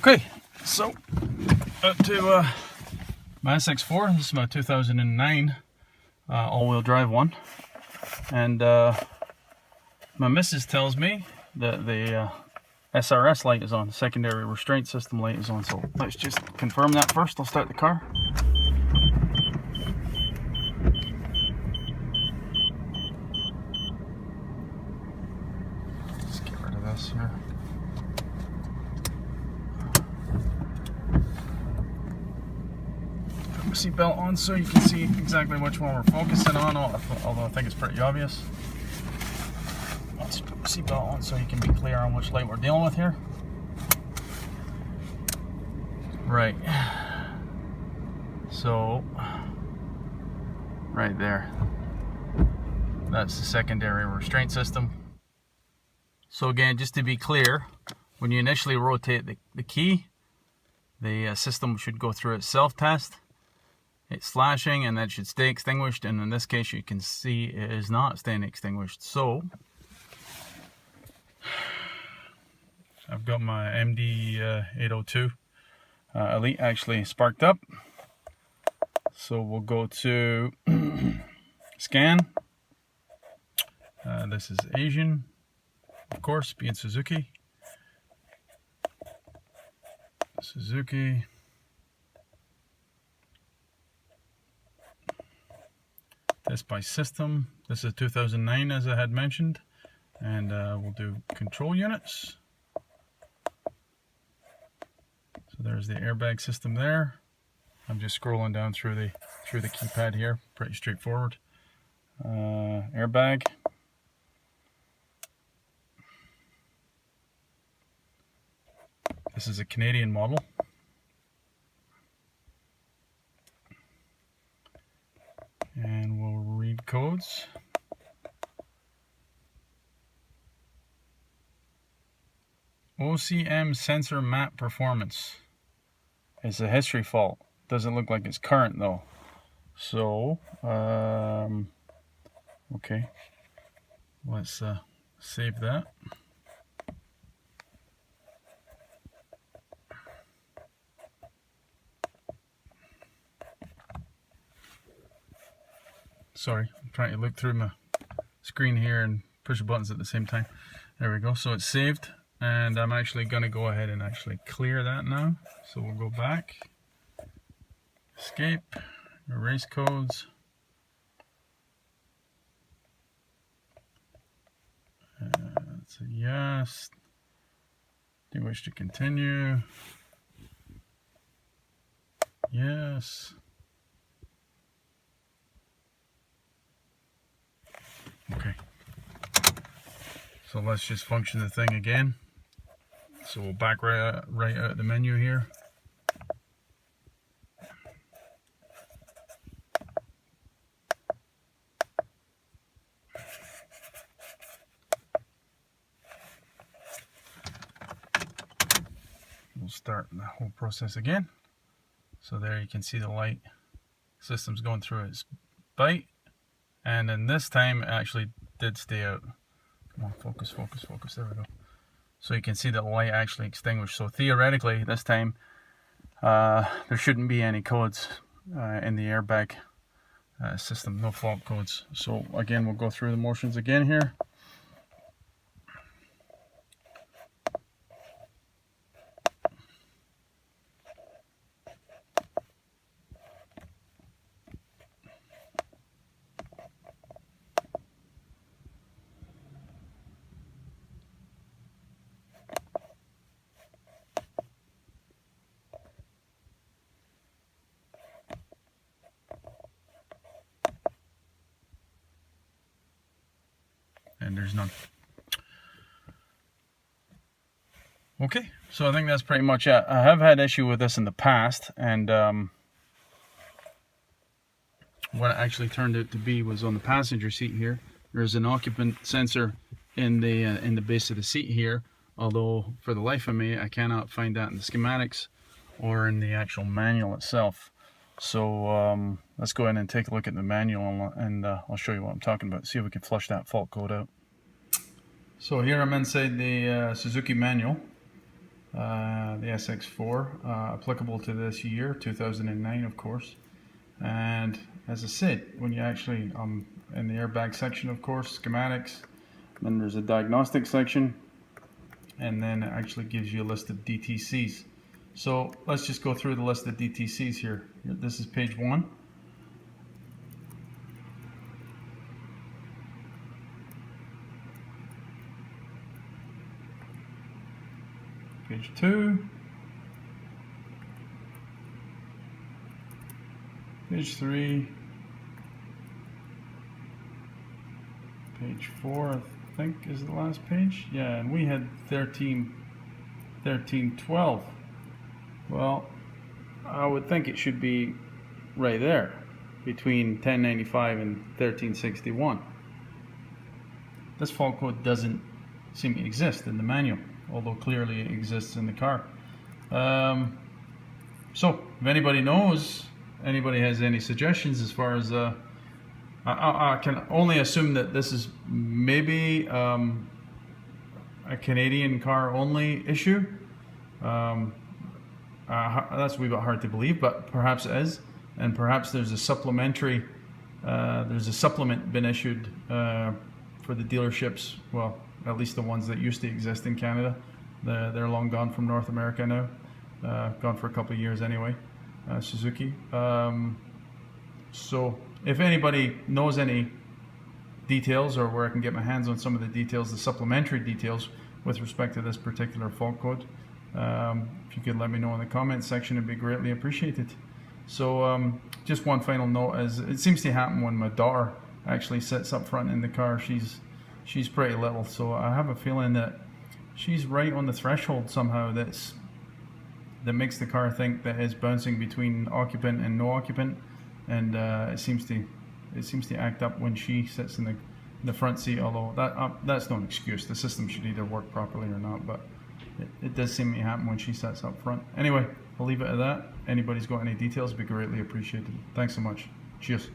Okay, so up to my SX4. This is my 2009 all-wheel drive one, and my missus tells me that the SRS light is on, the secondary restraint system light is on, so let's just confirm that first. I'll start the car. Let's get rid of this here. Put my seatbelt on so you can see exactly which one we're focusing on, although I think it's pretty obvious. Let's put the seatbelt on so you can be clear on which light we're dealing with here. Right. So, right there. That's the secondary restraint system. So again, just to be clear, when you initially rotate the key, the system should go through its self-test. It's flashing and that should stay extinguished, and in this case you can see it is not staying extinguished. So I've got my MD 802 Elite actually sparked up, so we'll go to scan. This is Asian, of course, being Suzuki. This by system. This is 2009, as I had mentioned, and we'll do control units. So there's the airbag system there. I'm just scrolling down through the keypad here. Pretty straightforward. Airbag. This is a Canadian model. And we'll read codes. OCM sensor map performance. It's a history fault. Doesn't look like it's current though. So, okay. Let's save that. Sorry, I'm trying to look through my screen here and push the buttons at the same time. There we go, so it's saved, and I'm actually going to go ahead and actually clear that now. So we'll go back, escape, erase codes, that's a yes. Do you wish to continue? Yes. Okay, so let's just function the thing again. So we'll back right out the menu here. We'll start the whole process again. So there you can see the light system's going through its bite. And then this time it actually did stay out. Come on, focus, focus, focus. There we go. So you can see that the light actually extinguished. So theoretically, this time there shouldn't be any codes in the airbag system, no fault codes. So again, we'll go through the motions again here. And there's none. Okay, so I think that's pretty much it. I have had issue with this in the past, and what it actually turned out to be was on the passenger seat here. There's an occupant sensor in the base of the seat here, although for the life of me I cannot find that in the schematics or in the actual manual itself. So let's go ahead and take a look at the manual, and I'll show you what I'm talking about. See if we can flush that fault code out. So here I'm inside the Suzuki manual, the SX4, applicable to this year, 2009 of course. And as I said, when you actually, in the airbag section of course, schematics, then there's a diagnostic section, and then it actually gives you a list of DTCs. So let's just go through the list of DTCs here. This is page 1. Page 2. Page 3. Page 4, I think, is the last page. Yeah, and we had 1312. Well, I would think it should be right there, between 1095 and 1361. This fault code doesn't seem to exist in the manual, although clearly it exists in the car. So, if anybody knows, anybody has any suggestions as far as, I can only assume that this is maybe a Canadian car only issue. That's a wee bit hard to believe, but perhaps it is, and perhaps there's a supplementary, there's a supplement been issued for the dealerships. Well, at least the ones that used to exist in Canada. They're long gone from North America now, gone for a couple of years anyway. Suzuki. So if anybody knows any details, or where I can get my hands on some of the details, the supplementary details with respect to this particular fault code, if you could let me know in the comments section, it'd be greatly appreciated. So just one final note, as it seems to happen when my daughter actually sits up front in the car. She's pretty little, so I have a feeling that she's right on the threshold somehow that makes the car think that it's bouncing between occupant and no occupant, and it seems to act up when she sits in the front seat. Although that's no excuse. The system should either work properly or not, but it does seem to happen when she sits up front. Anyway, I'll leave it at that. Anybody's got any details, would be greatly appreciated. Thanks so much. Cheers.